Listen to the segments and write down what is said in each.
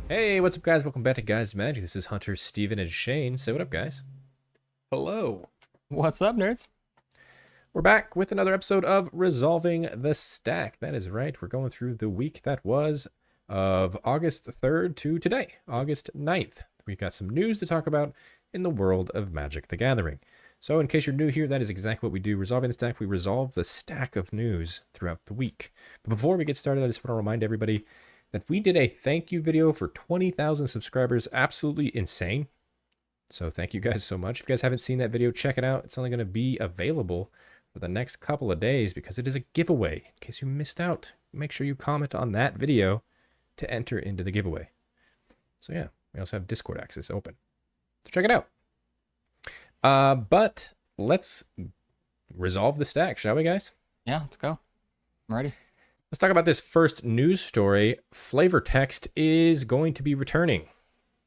Hey, what's up, guys? Welcome back to Guys Magic. This is Hunter, Steven, and Shane. Say what up, guys. Hello. What's up, nerds? We're back with another episode of Resolving the Stack. That is right. We're going through the week that was of August 3rd to today, August 9th. We've got some news to talk about in the world of Magic the Gathering. So in case you're new here, that is exactly what we do. Resolving the Stack, we resolve the stack of news throughout the week. But before we get started, I just want to remind everybody that we did a thank you video for 20,000 subscribers. Absolutely insane. So thank you guys so much. If you guys haven't seen that video, check it out. It's only going to be available for the next couple of days because it is a giveaway. In case you missed out, make sure you comment on that video to enter into the giveaway. So yeah, we also have Discord access open. So check it out. But let's resolve the stack, shall we, guys? Yeah, let's go. I'm ready. Let's talk about this first news story. Flavor Text is going to be returning.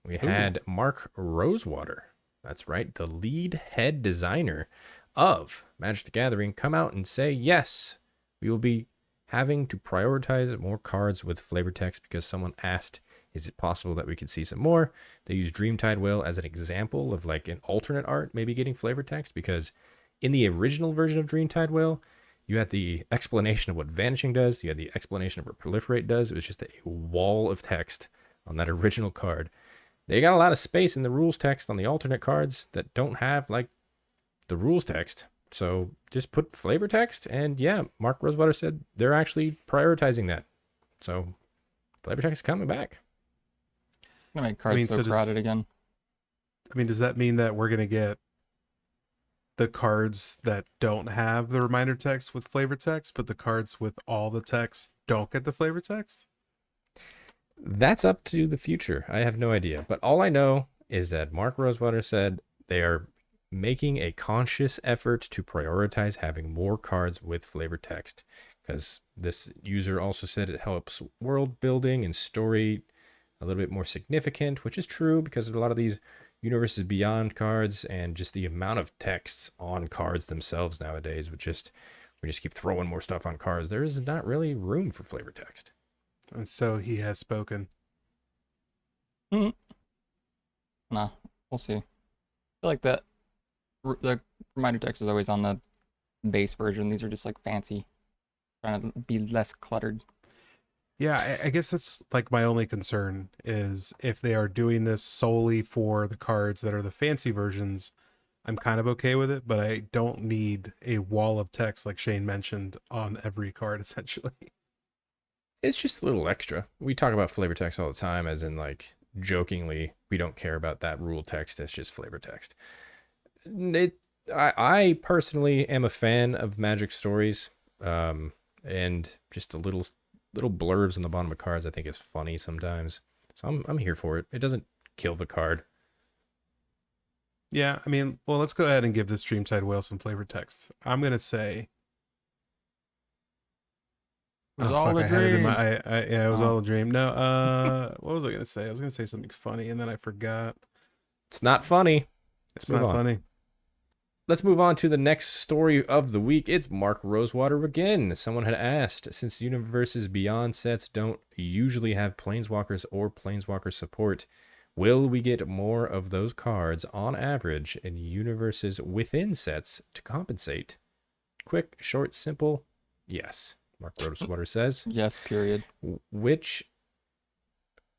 We had Mark Rosewater, that's right, the lead head designer of Magic the Gathering, come out and say, yes, we will be having to prioritize more cards with flavor text because someone asked, is it possible that we could see some more? They use Dreamtide Whale as an example of like an alternate art maybe getting flavor text, because in the original version of Dreamtide Whale, you had the explanation of what Vanishing does. You had the explanation of what Proliferate does. It was just a wall of text on that original card. They got a lot of space in the rules text on the alternate cards that don't have like the rules text. So just put flavor text. And yeah, Mark Rosewater said they're actually prioritizing that. So flavor text is coming back. It's gonna make cards so crowded again. I mean, does that mean that we're going to get the cards that don't have the reminder text with flavor text, but the cards with all the text don't get the flavor text? That's up to the future. I have no idea. But all I know is that Mark Rosewater said they are making a conscious effort to prioritize having more cards with flavor text, because this user also said it helps world building and story a little bit more significant, which is true because a lot of these Universes Beyond cards and just the amount of texts on cards themselves nowadays, we just keep throwing more stuff on cards. There is not really room for flavor text. And so he has spoken. Nah, we'll see. I feel like the reminder text is always on the base version. These are just like fancy, trying to be less cluttered. Yeah, I guess that's like my only concern is if they are doing this solely for the cards that are the fancy versions, I'm kind of okay with it, but I don't need a wall of text like Shane mentioned on every card, essentially. It's just a little extra. We talk about flavor text all the time, as in like jokingly, we don't care about that rule text. It's just flavor text. I personally am a fan of Magic stories, and just the little blurbs on the bottom of cards I think is funny sometimes. So I'm here for it. It doesn't kill the card. Yeah, I mean, well, let's go ahead and give this Dreamtide Whale some flavor text. I'm gonna say, it was all a I had it in dream. yeah, it was all a dream. No, what was I gonna say? I was gonna say something funny and then I forgot. It's not funny. It's not funny. Let's move on to the next story of the week. It's Mark Rosewater again. Someone had asked, since Universes Beyond sets don't usually have Planeswalkers or Planeswalker support, will we get more of those cards on average in Universes Within sets to compensate? Quick, short, simple, yes. Mark Rosewater says. Yes, period. Which,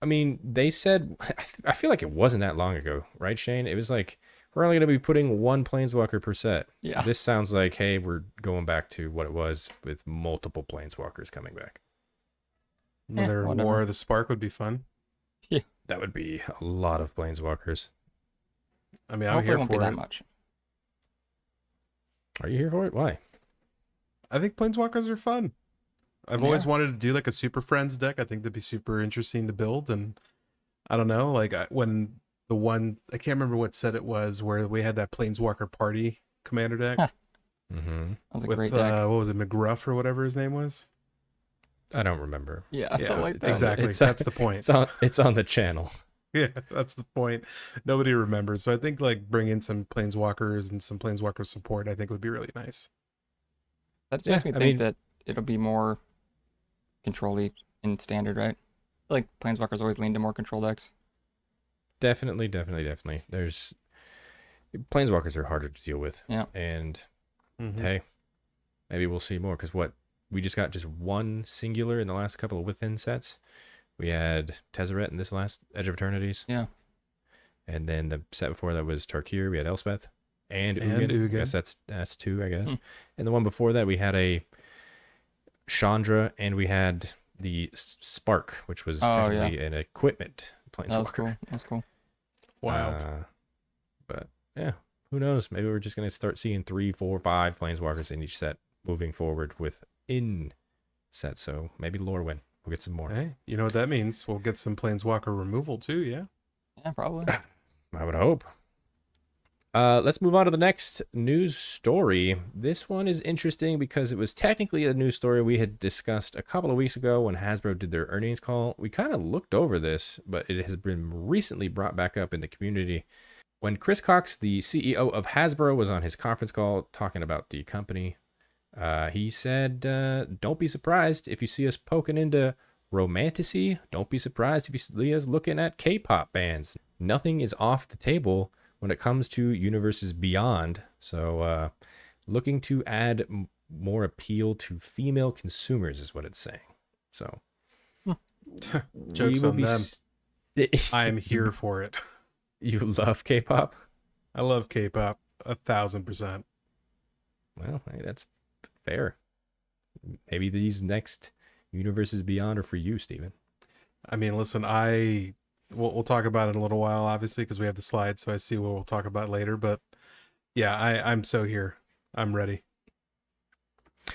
I mean, they said, I feel like it wasn't that long ago, right, Shane? It was like, we're only going to be putting one Planeswalker per set. Yeah. This sounds like, hey, we're going back to what it was with multiple Planeswalkers coming back. Another War of the Spark would be fun. Yeah. That would be a lot of Planeswalkers. I mean, I'm here for that it. much. Are you here for it? Why? I think Planeswalkers are fun. I've always wanted to do like a Super Friends deck. I think that'd be super interesting to build. And I don't know, like when the one, I can't remember what set it was, where we had that Planeswalker Party commander deck. Mm-hmm. That was a with, great deck. what was it, McGruff or whatever his name was? I don't remember. Yeah, something like that. Exactly. That's the point. It's on the channel. Yeah, that's the point. Nobody remembers. So I think like bringing some planeswalkers and some planeswalker support, I think would be really nice. That just Yeah, makes me I think mean, that it'll be more control-y in standard, right? I feel like Planeswalkers always lean to more control decks. definitely. There's planeswalkers are harder to deal with, Yeah. and Mm-hmm. hey, maybe we'll see more because what we just got just one singular in the last couple of within sets. We had Tezzeret in this last Edge of Eternities, Yeah. and then the set before that was Tarkir. We had Elspeth and And Ugin. I Ugin. guess that's two, I guess. Hmm. And the one before that we had a Chandra, and we had the Spark, which was Oh yeah, technically an equipment that was cool. planeswalker. That was cool. Wild. But yeah, who knows? Maybe we're just gonna start seeing 3, 4, 5 planeswalkers in each set moving forward within sets. So maybe Lorwyn we'll get some more. Hey, you know what that means? We'll get some planeswalker removal too, yeah? Yeah, probably. I would hope. Let's move on to the next news story. This one is interesting because it was technically a news story we had discussed a couple of weeks ago when Hasbro did their earnings call. We kind of looked over this, but it has been recently brought back up in the community. When Chris Cox, the CEO of Hasbro, was on his conference call talking about the company, he said, don't be surprised if you see us poking into Romantasy. Don't be surprised if you see us looking at K-pop bands. Nothing is off the table when it comes to universes beyond. So looking to add more appeal to female consumers is what it's saying. So Joke's on them. I'm you, here for it. you love K-pop? I love K-pop 1,000%. Well, hey, that's fair. Maybe these next universes beyond are for you, Steven. I mean, listen, we'll talk about it in a little while, obviously, because we have the slides, so I see what we'll talk about later. But yeah, I'm so here. I'm ready.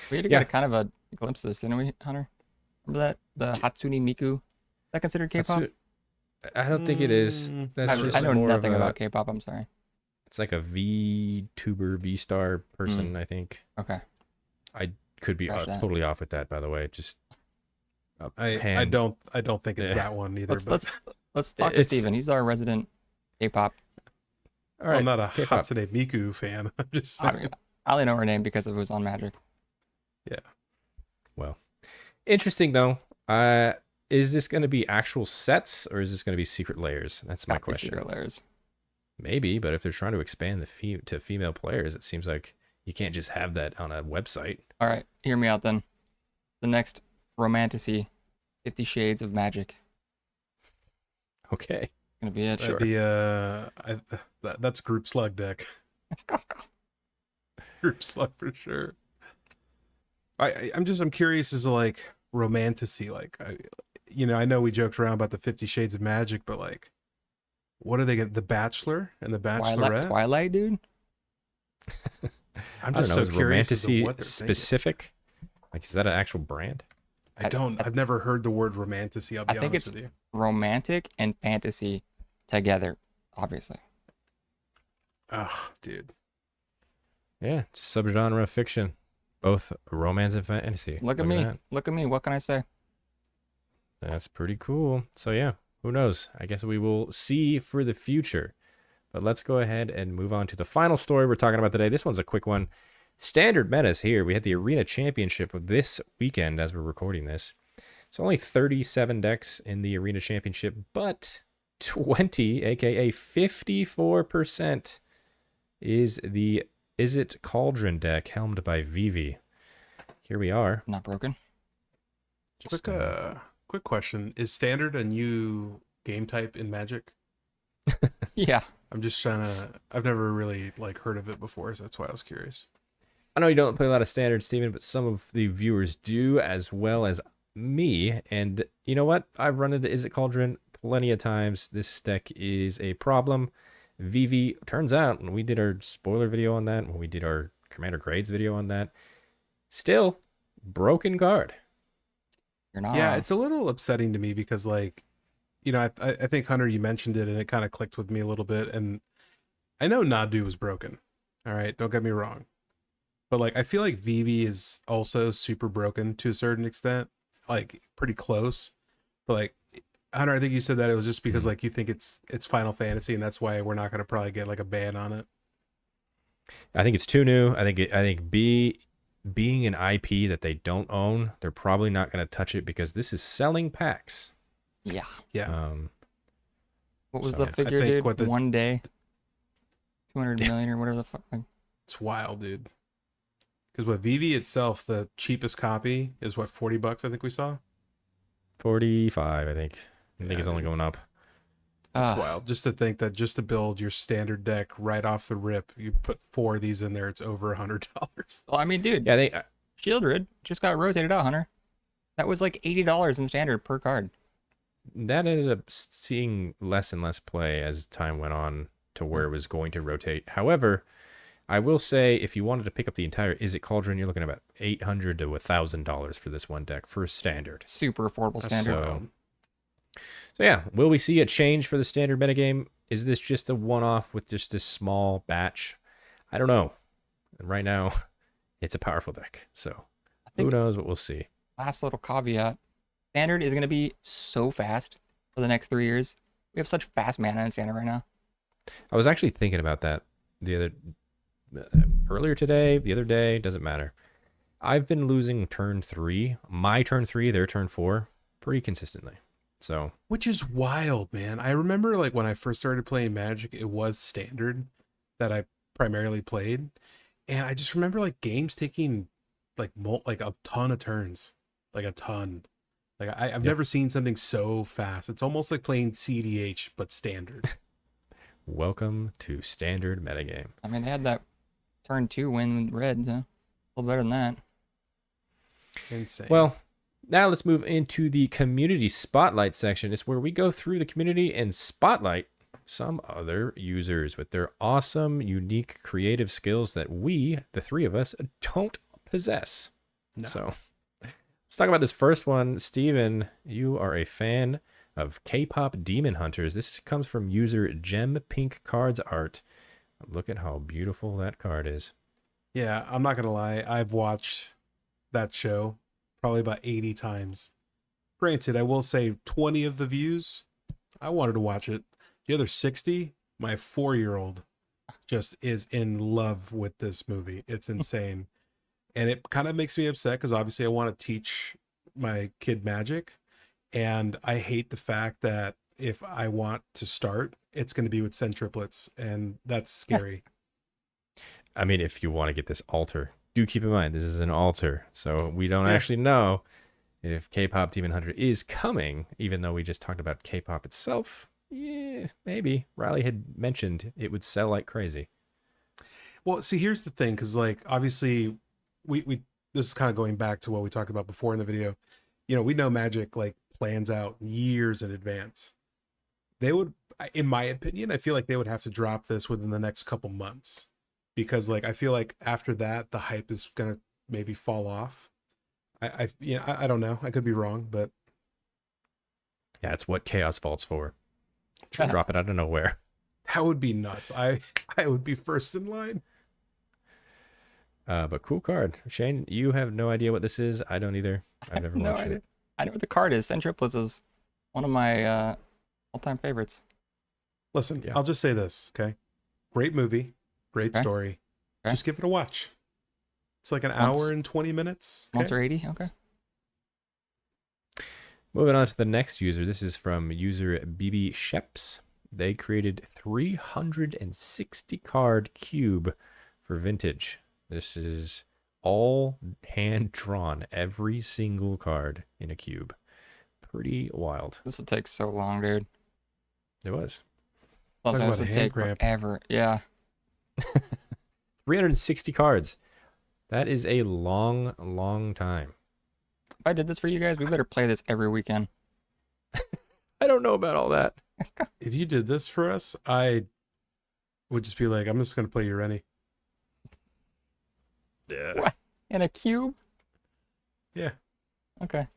We had to get a kind of a glimpse of this, didn't we, Hunter? Remember that? The Hatsune Miku? Is that considered K-pop? I don't think it is. That's I just know more nothing of a, about K-pop. I'm sorry. It's like a VTuber, V-star person, I think. Okay. I could be totally off with that, by the way. Just I don't think it's that one either. Let's talk to Steven. He's our resident K-pop. All right, I'm not a K-pop. Hatsune Miku fan. I'm just saying. I mean, I only know her name because it was on Magic. Yeah. Well, interesting though. Is this going to be actual sets or is this going to be secret layers? That's my question. Secret layers. Maybe, but if they're trying to expand to female players, it seems like you can't just have that on a website. All right, hear me out then. The next Romantasy, 50 Shades of Magic. Okay. Gonna be it. That'd be that's group slug deck. Group slug for sure. I'm curious as to like Romantasy, like I know we joked around about the 50 Shades of Magic, but like, what are they getting? The Bachelor and the Bachelorette? Twilight, dude. I'm just so curious as to what they're specific. Like, is that an actual brand? I've never heard the word Romantasy. I'll be honest with you. Romantic and fantasy together, obviously. Oh, dude. Yeah, it's a subgenre of fiction, both romance and fantasy. Look at me. Look at me. What can I say? That's pretty cool. So yeah, who knows? I guess we will see for the future. But let's go ahead and move on to the final story we're talking about today. This one's a quick one. Standard metas here. We had the Arena Championship this weekend as we're recording this. So only 37 decks in the Arena Championship, but 20, aka 54%, is the Izzet Cauldron deck helmed by Vivi. Here we are. Not broken. Just, Quick question. Is Standard a new game type in Magic? Yeah. I'm just trying to... I've never really heard of it before, so that's why I was curious. I know you don't play a lot of Standard, Steven, but some of the viewers do, as well as me. And you know what? I've run into Izzet Cauldron plenty of times. This deck is a problem. Vivi, turns out, when we did our spoiler video on that, when we did our Commander Grades video on that, still, broken card. You're not Yeah, wrong. it's a little upsetting to me because, I think, Hunter, you mentioned it, and it kind of clicked with me a little bit. And I know Nadu was broken. All right, don't get me wrong. But, I feel like Vivi is also super broken to a certain extent. Pretty close. But, Hunter, I think you said that it was just because like you think it's Final Fantasy, and that's why we're not going to probably get like a ban on it. I think it's too new. Being an IP that they don't own, they're probably not going to touch it because this is selling packs. Yeah. Yeah. What was So, the yeah, I figure, think dude? One day, 200 million or whatever the fuck. It's wild, dude. Because what VV itself, the cheapest copy is what, $40? I think we saw. 45, I think. I think it's only dude. going up. It's wild. Just to think that just to build your standard deck right off the rip, you put 4 of these in there, it's over $100. Well, I mean, dude. Yeah, Shieldred just got rotated out, Hunter. That was like $80 in standard per card. that ended up seeing less and less play as time went on to where it was going to rotate. However, I will say if you wanted to pick up the entire Is It Cauldron, you're looking at about $800 to $1,000 for this one deck for standard. Super affordable standard. So yeah, will we see a change for the standard metagame? Is this just a one-off with just this small batch? I don't know. And right now, it's a powerful deck. So who knows what we'll see. Last little caveat. Standard is going to be so fast for the next 3 years. We have such fast mana in standard right now. I was actually thinking about that earlier today, the other day, doesn't matter. I've been losing turn 3, my turn 3, their turn 4, pretty consistently. So, which is wild, man. I remember like when I first started playing Magic, it was standard that I primarily played, and I just remember like games taking like a ton of turns, like a ton. Like I've never seen something so fast. It's almost like playing CDH but standard. Welcome to standard metagame. I mean, they had that turn 2 win with Reds, huh? A little better than that. Insane. Well, now let's move into the community spotlight section. It's where we go through the community and spotlight some other users with their awesome, unique, creative skills that we, the three of us, don't possess. No. So let's talk about this first one. Steven, you are a fan of K-pop Demon Hunters. This comes from user Gem Pink Cards Art. Look at how beautiful that card is. Yeah, I'm not going to lie. I've watched that show probably about 80 times. Granted, I will say 20 of the views, I wanted to watch it. The other 60, my 4-year-old just is in love with this movie. It's insane. And it kind of makes me upset because obviously I want to teach my kid Magic. And I hate the fact that if I want to start, it's going to be with centriplets. And that's scary. I mean, if you want to get this altar, do keep in mind, this is an altar. So we don't actually know if K-pop Demon Hunter is coming, even though we just talked about K-pop itself. Yeah, maybe. Riley had mentioned it would sell like crazy. Well, see, here's the thing, because like obviously we this is kind of going back to what we talked about before in the video. You know, we know Magic like plans out years in advance. They would, in my opinion, I feel like they would have to drop this within the next couple months, because like I feel like after that the hype is gonna maybe fall off. I don't know. I could be wrong, but yeah, it's what Chaos Vault's for. Just drop it out of nowhere. That would be nuts. I would be first in line. But cool card. Shane, you have no idea what this is. I don't either. I've never watched it. I know what the card is. Centriplets is one of my all-time favorites. Listen, I'll just say this, okay? Great movie, great story. Okay. Just give it a watch. It's like an hour and 20 minutes. Months or 80, okay. Moving on to the next user. This is from user BB Sheps. They created 360 card cube for Vintage. This is all hand drawn, every single card in a cube. Pretty wild. This would take so long, dude. It was. Plus, this would take forever. Yeah. 360 cards. That is a long, long time. If I did this for you guys, we better play this every weekend. I don't know about all that. If you did this for us, I would just be like, I'm just going to play your Rennie. Yeah. What? In a cube? Yeah. Okay.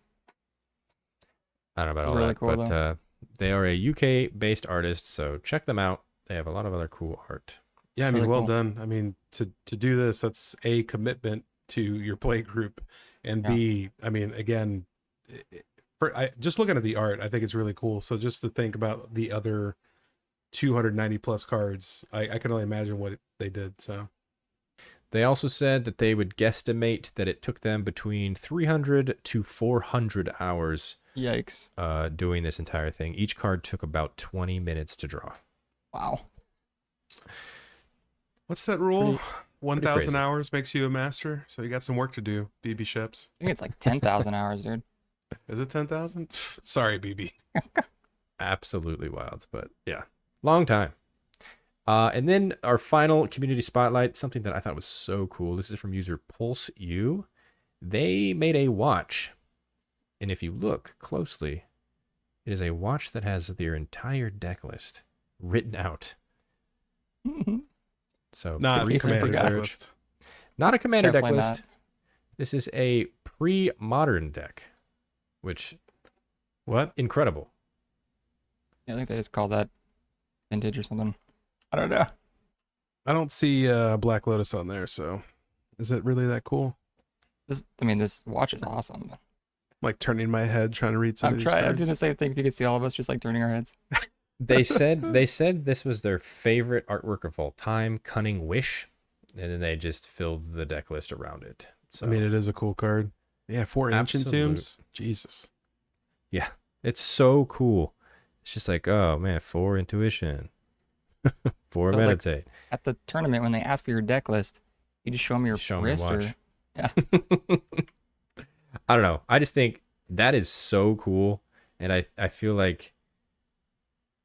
I don't know about all that, cool, but they are a UK-based artist, so check them out. They have a lot of other cool art. Yeah, I mean, well done. I mean, to do this, that's A, commitment to your play group, and B, I mean, again, just looking at the art, I think it's really cool. So just to think about the other 290 plus cards, I can only imagine what they did. So They also said that they would guesstimate that it took them between 300 to 400 hours Yikes. doing this entire thing. Each card took about 20 minutes to draw. Wow. what's that rule? 1,000 crazy. hours makes you a master. So you got some work to do, BB Ships. I think it's like 10,000 hours, dude. Is it 10,000? Sorry, BB. Absolutely wild, but yeah, long time. And then our final community spotlight, something that I thought was so cool. This is from user Pulse U. They made a watch, and if you look closely, it is a watch that has their entire deck list written out. So Not three commander simple deck search. list. Not a commander deck Definitely list. This is a pre-modern deck, which What? incredible. Yeah, I think they just call that vintage or something. I don't know. I don't see Black Lotus on there. So is it really that cool? This watch is awesome. I'm like turning my head trying to read some of these I'm cards. doing the same thing. If you could see all of us just like turning our heads. They said this was their favorite artwork of all time, Cunning Wish, and then they just filled the deck list around it. So I mean, it is a cool card. Yeah, 4 ancient Absolute. tombs. Jesus. yeah, it's so cool. It's just like, oh man, 4 intuition, 4 So, like, meditate. At the tournament, when they ask for your deck list, you just show them your Show 'em your wrist watch. or yeah. I don't know. I just think that is so cool, and I feel like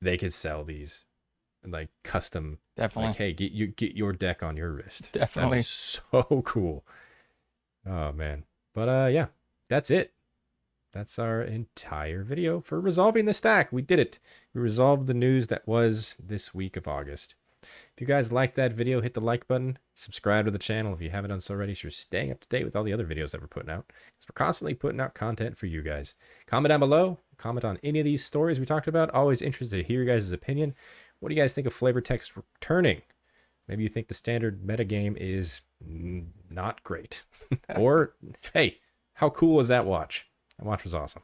they could sell these, like custom. Definitely. Like, hey, get your deck on your wrist. Definitely. That'd be so cool. Oh man. But yeah, that's it. That's our entire video for resolving the stack. We did it. We resolved the news that was this week of August. If you guys liked that video, hit the like button. Subscribe to the channel if you haven't done so already, so you're staying up to date with all the other videos that we're putting out. Because we're constantly putting out content for you guys. Comment down below. Comment on any of these stories we talked about. Always interested to hear your guys' opinion. What do you guys think of flavor text returning? Maybe you think the standard metagame is not great. Or, hey, how cool is that watch? That watch was awesome.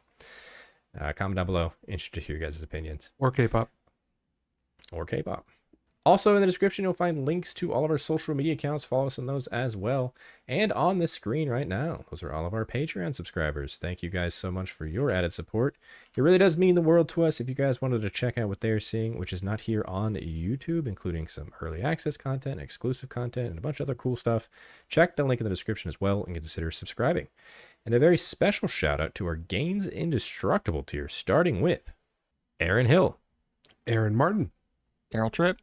Comment down below. Interested to hear your guys' opinions. Or K-pop. Or K-pop. Also in the description, you'll find links to all of our social media accounts. Follow us on those as well. And on the screen right now, those are all of our Patreon subscribers. Thank you guys so much for your added support. It really does mean the world to us. If you guys wanted to check out what they're seeing, which is not here on YouTube, including some early access content, exclusive content, and a bunch of other cool stuff, check the link in the description as well and consider subscribing. And a very special shout out to our Gains Indestructible tier, starting with Aaron Hill, Aaron Martin. Daryl Tripp,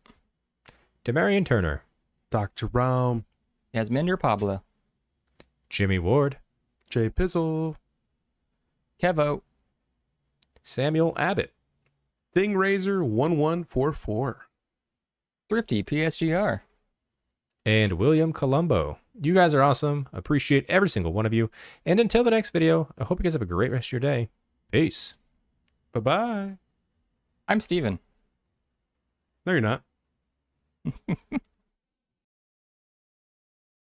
Demarion Turner, Dr. Jerome. Yasminder Pablo, Jimmy Ward, Jay Pizzle. Kevo, Samuel Abbott, Thingrazor 1144. Thrifty PSGR, and William Colombo. You guys are awesome. Appreciate every single one of you. And until the next video, I hope you guys have a great rest of your day. Peace. Bye-bye. I'm Steven. No, you're not.